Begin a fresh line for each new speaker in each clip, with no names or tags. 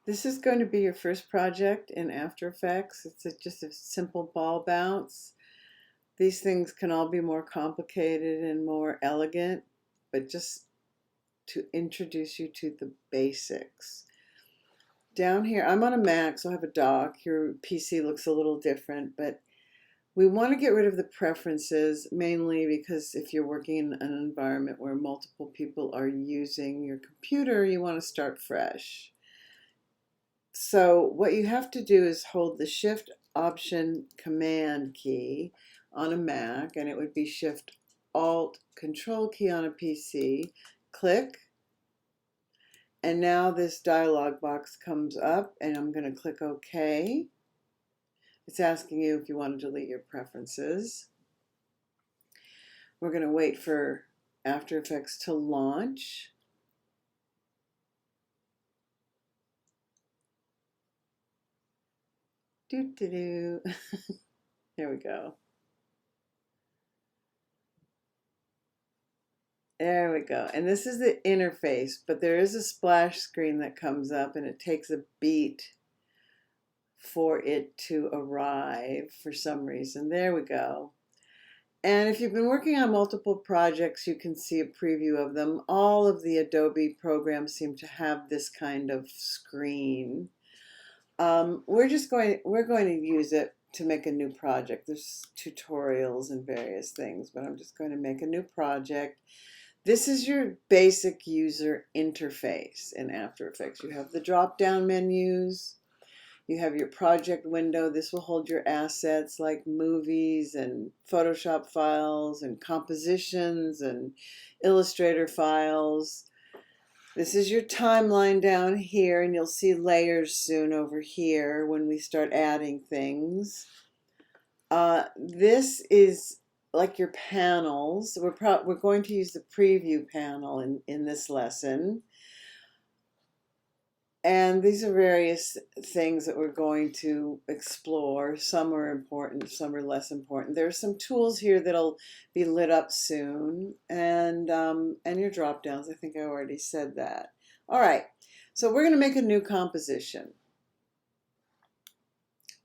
This is going to be your first project in After Effects. Just a simple ball bounce. These things can all be more complicated and more elegant, but just to introduce you to the basics. Down here, I'm on a Mac, so I have a dock. Your PC looks a little different, but we want to get rid of the preferences, mainly because if you're working in an environment where multiple people are using your computer, you want to start fresh. So what you have to do is hold the Shift Option Command key on a Mac, and it would be Shift Alt Control key on a PC. Click, and now this dialog box comes up, and I'm going to click OK. It's asking you if you want to delete your preferences. We're going to wait for After Effects to launch. Doo-doo-doo. There we go. There we go. And this is the interface, but there is a splash screen that comes up, and it takes a beat for it to arrive for some reason. There we go. And if you've been working on multiple projects, you can see a preview of them. All of the Adobe programs seem to have this kind of screen. We're going to use it to make a new project. There's tutorials and various things, but I'm just going to make a new project. This is your basic user interface in After Effects. You have the drop-down menus. You have your project window. This will hold your assets like movies and Photoshop files and compositions and Illustrator files. This is your timeline down here, and you'll see layers soon over here when we start adding things. This is like your panels. We're going to use the preview panel in this lesson. And these are various things that we're going to explore. Some are important, some are less important. There are some tools here that'll be lit up soon, and your drop downs. I think I already said that. All right, so we're going to make a new composition.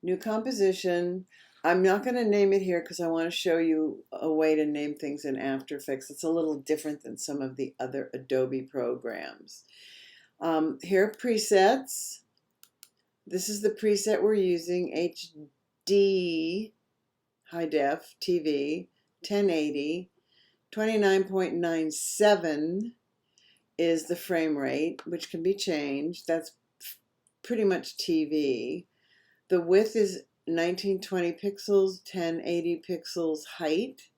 New composition. I'm not going to name it here because I want to show you a way to name things in After Effects. It's a little different than some of the other Adobe programs. Here are presets. This is the preset we're using, HD, high def, TV, 1080, 29.97 is the frame rate, which can be changed. That's pretty much TV. The width is 1920 pixels, 1080 pixels height.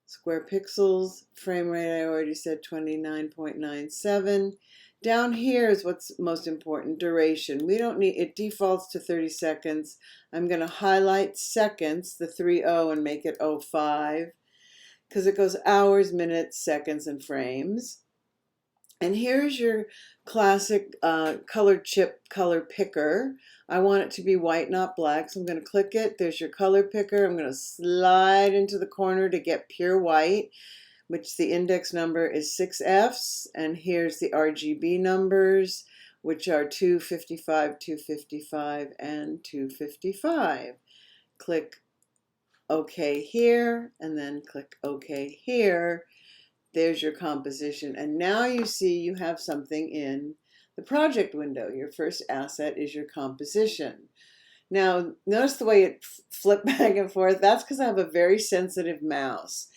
Square pixels, frame rate I already said 29.97. Down here is what's most important, duration. We don't need, it defaults to 30 seconds. I'm going to highlight seconds, the 30, and make it 05, because it goes hours, minutes, seconds, and frames. And here's your classic colored chip color picker. I want it to be white, not black, so I'm going to click it. There's your color picker. I'm going to slide into the corner to get pure white, which the index number is 6Fs, and here's the RGB numbers, which are 255, 255, and 255. Click OK here, and then click OK here. There's your composition, and now you see you have something in the project window. Your first asset is your composition. Now, notice the way it flipped back and forth. That's because I have a very sensitive mouse.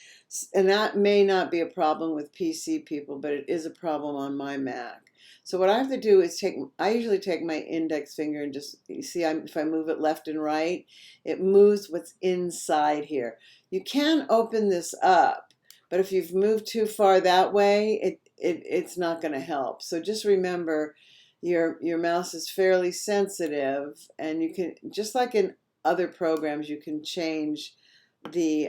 And that may not be a problem with PC people, but it is a problem on my Mac. So what I have to do is I usually take my index finger and just, you see, if I move it left and right, it moves what's inside here. You can open this up, but if you've moved too far that way, it's not going to help. So just remember, your mouse is fairly sensitive, and you can, just like in other programs, you can change the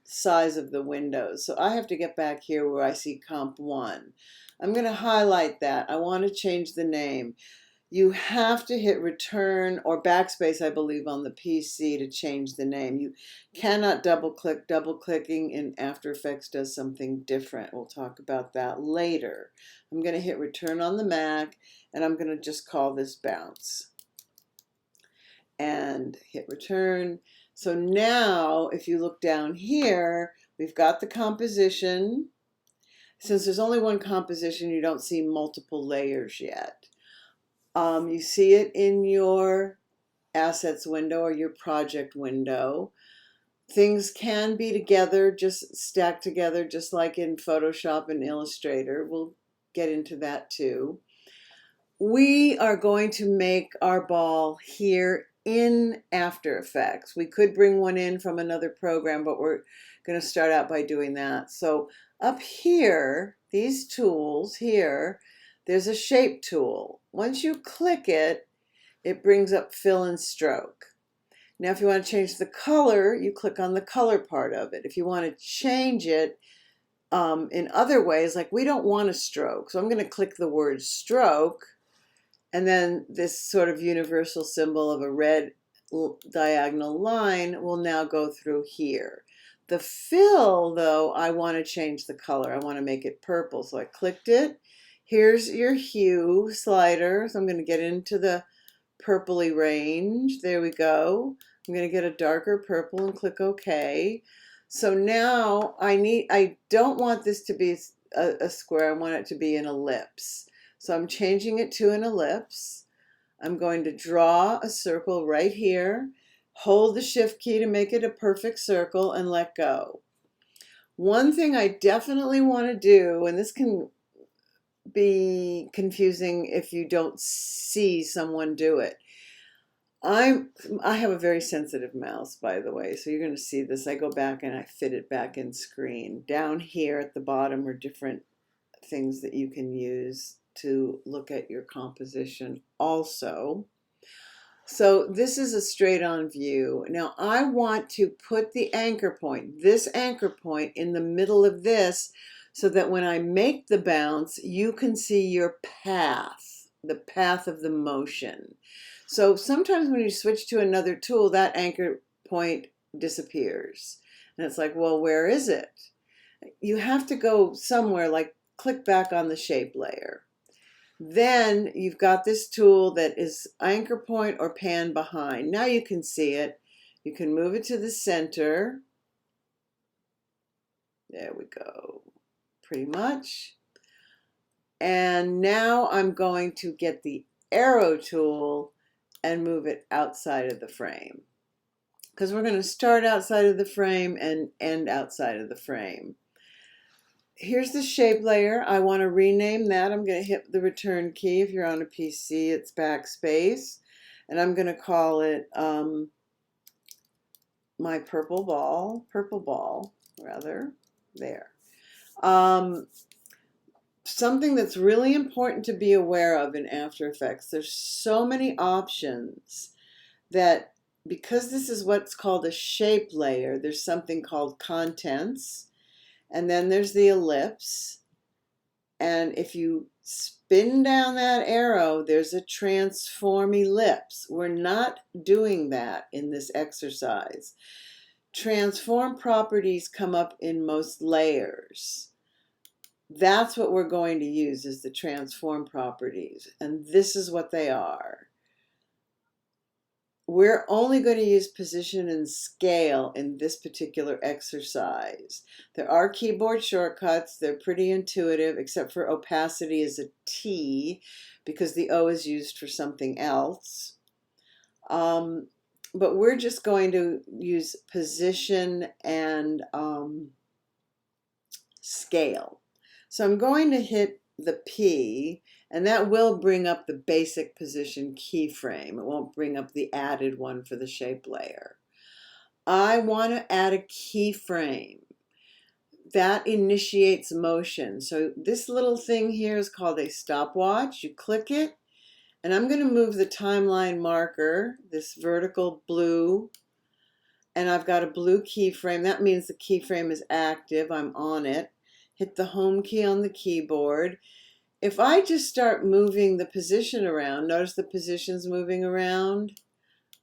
size of the windows. So I have to get back here where I see Comp 1. I'm going to highlight that. I want to change the name. you have to hit return or backspace, I believe, on the PC to change the name. You cannot double click. Double clicking in After Effects does something different. We'll talk about that later. I'm going to hit return on the Mac, and I'm going to just call this bounce. And hit return. So now, if you look down here, we've got the composition. Since there's only one composition, you don't see multiple layers yet. You see it in your assets window or your project window. Things can be together, just stacked together, just like in Photoshop and Illustrator. We'll get into that too. We are going to make our ball here in After Effects. We could bring one in from another program, but we're going to start out by doing that. So up here, these tools here, there's a shape tool. Once you click it, it brings up fill and stroke. Now if you want to change the color, you click on the color part of it. If you want to change it in other ways, like we don't want a stroke, so I'm going to click the word stroke, and then this sort of universal symbol of a red diagonal line will now go through here. The fill, though, I want to change the color. I want to make it purple, so I clicked it. Here's your hue slider, so I'm going to get into the purpley range. There we go. I'm going to get a darker purple and click OK. So now I don't want this to be a square. I want it to be an ellipse. So I'm changing it to an ellipse. I'm going to draw a circle right here. Hold the shift key to make it a perfect circle and let go. One thing I definitely want to do, and this can be confusing if you don't see someone do it. I have a very sensitive mouse, by the way, so you're going to see this. I go back and I fit it back in screen. Down here at the bottom are different things that you can use to look at your composition also. So this is a straight-on view. Now I want to put the anchor point, this anchor point, in the middle of this so that when I make the bounce, you can see your path, the path of the motion. So sometimes when you switch to another tool, that anchor point disappears. And it's like, well, where is it? You have to go somewhere, like click back on the shape layer. Then you've got this tool that is anchor point or pan behind. Now you can see it. You can move it to the center. There we go, pretty much. And now I'm going to get the arrow tool and move it outside of the frame, because we're going to start outside of the frame and end outside of the frame. Here's the shape layer. I want to rename that. I'm going to hit the return key. If you're on a PC, it's backspace. And I'm going to call it my purple ball, rather, there. Something that's really important to be aware of in After Effects, there's so many options that because this is what's called a shape layer, there's something called contents, and then there's the ellipse, and if you spin down that arrow, there's a transform ellipse. We're not doing that in this exercise. Transform properties come up in most layers. That's what we're going to use, is the transform properties, and this is what they are. We're only going to use position and scale in this particular exercise. There are keyboard shortcuts. They're pretty intuitive, except for opacity is a T because the O is used for something else. But we're just going to use position and scale. So I'm going to hit the P, and that will bring up the basic position keyframe. It won't bring up the added one for the shape layer. I want to add a keyframe. That initiates motion. So this little thing here is called a stopwatch. You click it, and I'm going to move the timeline marker, this vertical blue, and I've got a blue keyframe. That means the keyframe is active. I'm on it. Hit the home key on the keyboard. if I just start moving the position around, notice the position's moving around,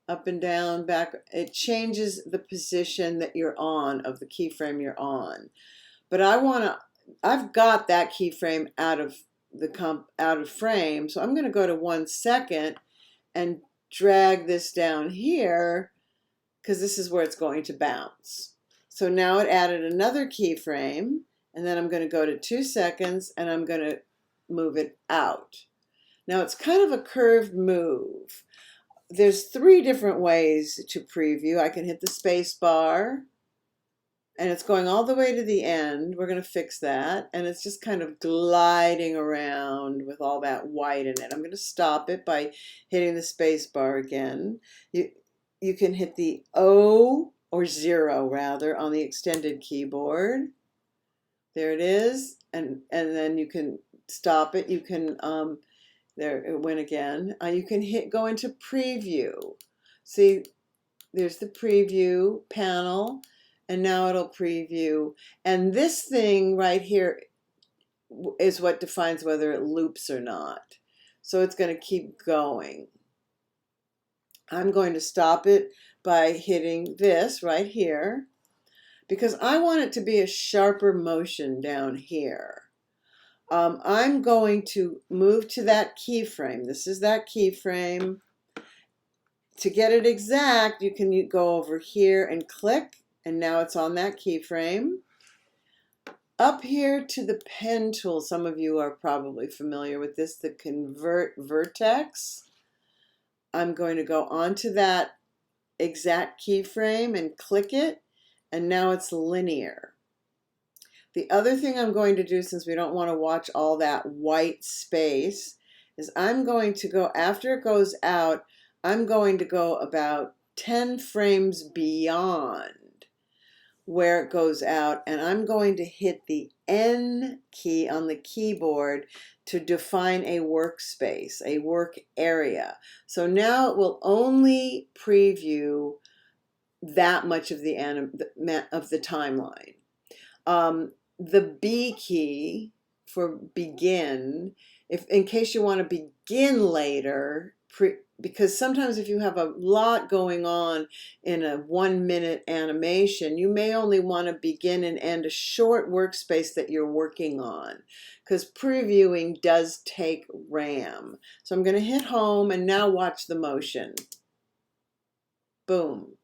up and down, back, it changes the position that you're on, of the keyframe you're on. But I've got that keyframe out of frame, so I'm going to go to 1 second and drag this down here, because this is where it's going to bounce. So now it added another keyframe, and then I'm going to go to 2 seconds and I'm going to move it out. Now it's kind of a curved move. There's 3 different ways to preview. I can hit the space bar, and it's going all the way to the end. We're going to fix that, and it's just kind of gliding around with all that white in it. I'm going to stop it by hitting the space bar again. You can hit the O, or 0 rather, on the extended keyboard. There it is, and then you can stop it. You can there it went again. You can go into preview. See, there's the preview panel, and now it'll preview. And this thing right here is what defines whether it loops or not. So it's going to keep going. I'm going to stop it by hitting this right here, because I want it to be a sharper motion down here. I'm going to move to that keyframe. This is that keyframe. To get it exact, you can go over here and click, and now it's on that keyframe. Up here to the pen tool, some of you are probably familiar with this, the Convert Vertex. I'm going to go onto that exact keyframe and click it, and now it's linear. The other thing I'm going to do, since we don't want to watch all that white space, is I'm going to go, after it goes out, I'm going to go about 10 frames beyond where it goes out, and I'm going to hit the N key on the keyboard to define a workspace, a work area. So now it will only preview that much of the timeline. The B key for begin, in case you want to begin later, because sometimes if you have a lot going on in a 1-minute animation, you may only want to begin and end a short workspace that you're working on, because previewing does take RAM. So I'm going to hit home and now watch the motion. Boom.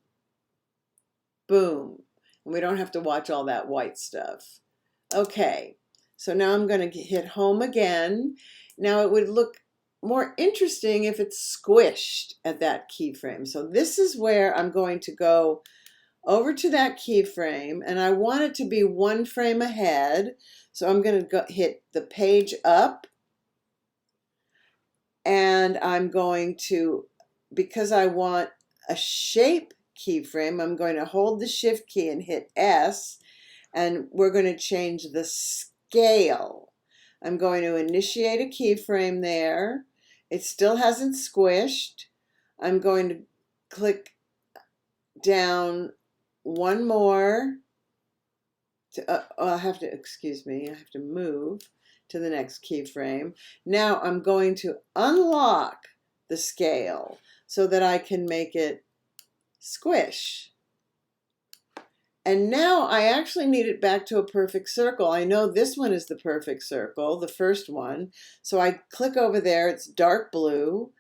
Boom. And we don't have to watch all that white stuff. Okay, so now I'm going to hit home again. Now it would look more interesting if it's squished at that keyframe. So this is where I'm going to go over to that keyframe, and I want it to be 1 frame ahead. So I'm going to hit the page up, and I'm going to, because I want a shape keyframe, I'm going to hold the shift key and hit S, and we're going to change the scale. I'm going to initiate a keyframe there. It still hasn't squished. I'm going to click down 1 more. I have to move to the next keyframe. Now I'm going to unlock the scale so that I can make it squish. And now I actually need it back to a perfect circle. I know this one is the perfect circle, the first one. So I click over there, it's dark blue,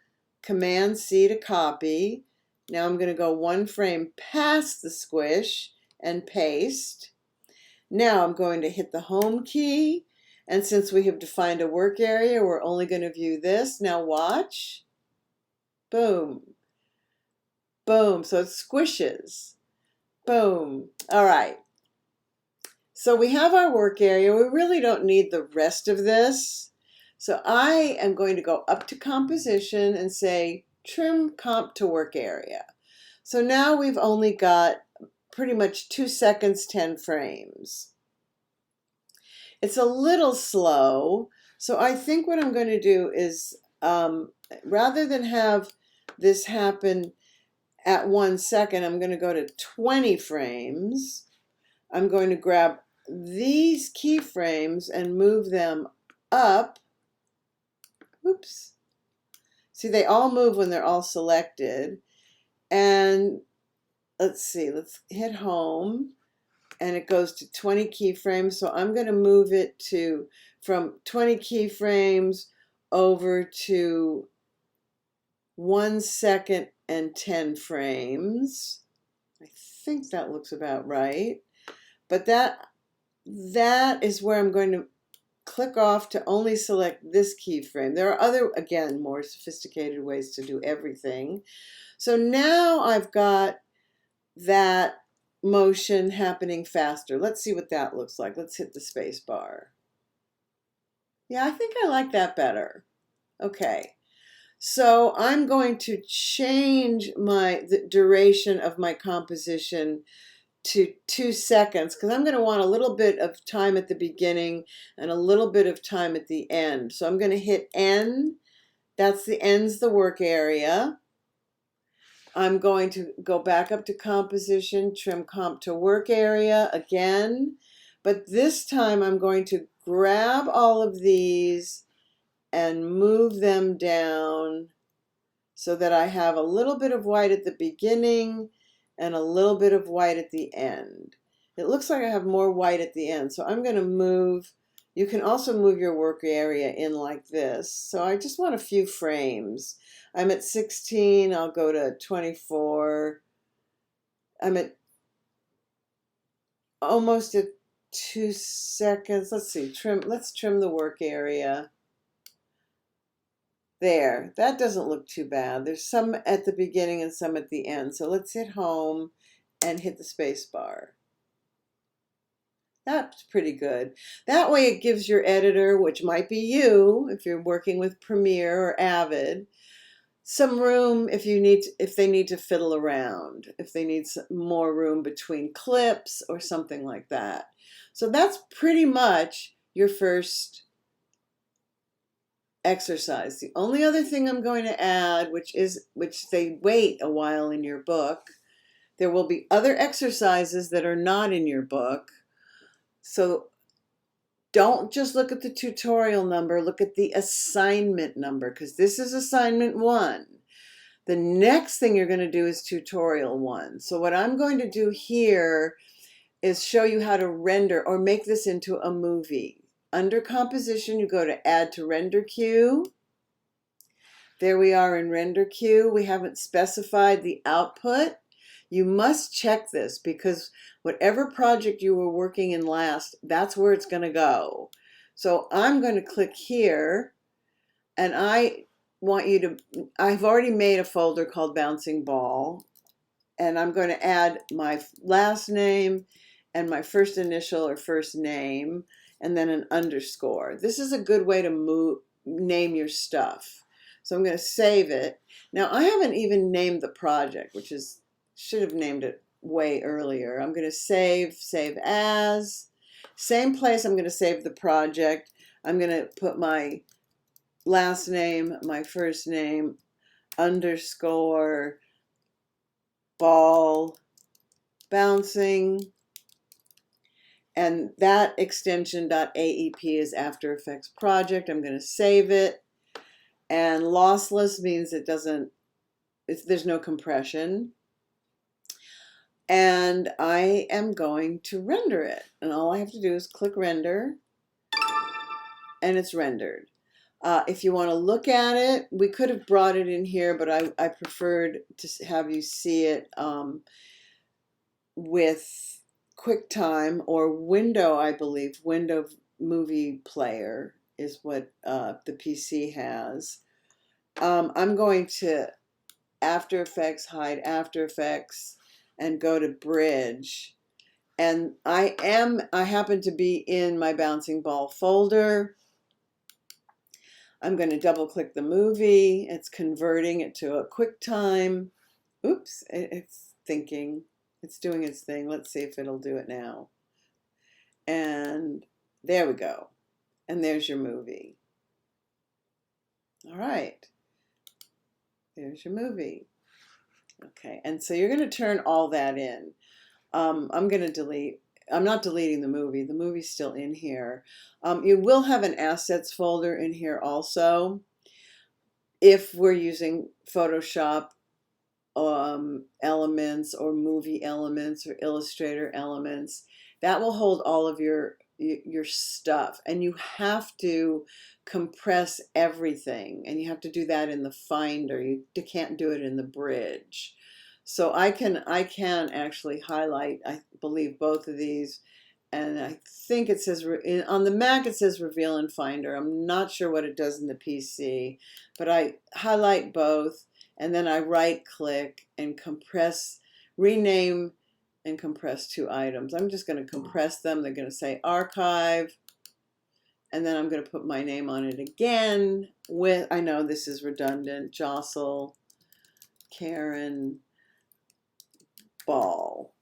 Command C to copy. Now I'm going to go 1 frame past the squish and paste. Now I'm going to hit the home key, and since we have defined a work area, we're only going to view this. Now watch. Boom. Boom. So it squishes. Boom. All right. So we have our work area. We really don't need the rest of this. So I am going to go up to composition and say trim comp to work area. So now we've only got pretty much 2 seconds, 10 frames. It's a little slow. So I think what I'm going to do is, rather than have this happen at 1 second, I'm going to go to 20 frames. I'm going to grab these keyframes and move them up Oops. See, they all move when they're all selected. And let's see, let's hit home. And it goes to 20 keyframes. So I'm going to move it to from 20 keyframes over to 1 second and 10 frames. I think that looks about right. But that is where I'm going to click off to only select this keyframe. There are other, again, more sophisticated ways to do everything. So now I've got that motion happening faster. Let's see what that looks like. Let's hit the space bar. Yeah, I think I like that better. Okay. So I'm going to change the duration of my composition to 2 seconds because I'm going to want a little bit of time at the beginning and a little bit of time at the end. So I'm going to hit N. That's the end's the work area. I'm going to go back up to composition, trim comp to work area again. But this time I'm going to grab all of these and move them down so that I have a little bit of white at the beginning and a little bit of white at the end. It looks like I have more white at the end, so I'm going to move. You can also move your work area in like this. So I just want a few frames. I'm at 16, I'll go to 24. I'm at almost at 2 seconds. Let's see, let's trim the work area. There, that doesn't look too bad. There's some at the beginning and some at the end. So let's hit home and hit the space bar. That's pretty good. That way it gives your editor, which might be you if you're working with Premiere or Avid, some room if they need to fiddle around, if they need some more room between clips or something like that. So that's pretty much your first exercise. The only other thing I'm going to add, which they wait a while in your book, there will be other exercises that are not in your book. So don't just look at the tutorial number, look at the assignment number, because this is assignment 1. The next thing you're going to do is tutorial 1. So what I'm going to do here is show you how to render or make this into a movie. Under composition, you go to add to render queue. There we are in render queue. We haven't specified the output. You must check this because whatever project you were working in last, that's where it's going to go. So I'm going to click here and I want you to, I've already made a folder called Bouncing Ball and I'm going to add my last name and my first initial or first name and then an underscore. This is a good way to name your stuff. So I'm going to save it. Now I haven't even named the project, which should have named it way earlier. I'm going to save as. Same place I'm going to save the project. I'm going to put my last name, my first name, underscore, ball, bouncing. And that extension .aep is After Effects project. I'm going to save it. And lossless means there's no compression. And I am going to render it. And all I have to do is click render. And it's rendered. If you want to look at it, we could have brought it in here, but I preferred to have you see it with QuickTime or Window, I believe. Window Movie Player is what the PC has. I'm going to After Effects, hide After Effects, and go to Bridge. And I happen to be in my Bouncing Ball folder. I'm going to double click the movie. It's converting it to a QuickTime. Oops, it's thinking. It's doing its thing. Let's see if it'll do it now. And there we go. And there's your movie. All right. There's your movie. Okay, and so you're going to turn all that in. I'm going to delete. I'm not deleting the movie. The movie's still in here. You will have an assets folder in here also. if we're using Photoshop elements or movie elements or Illustrator elements, that will hold all of your stuff, and you have to compress everything, and you have to do that in the Finder. You can't do it in the Bridge. So I can actually highlight, I believe, both of these, and I think it says on the Mac it says Reveal in Finder. I'm not sure what it does in the PC, but I highlight both, and then I right click and compress, rename and compress two items. I'm just going to compress them. They're going to say archive, and then I'm going to put my name on it again with, I know this is redundant, Jostle Karen Ball.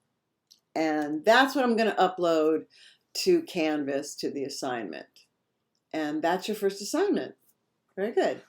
And that's what I'm going to upload to Canvas, to the assignment. And that's your first assignment. Very good.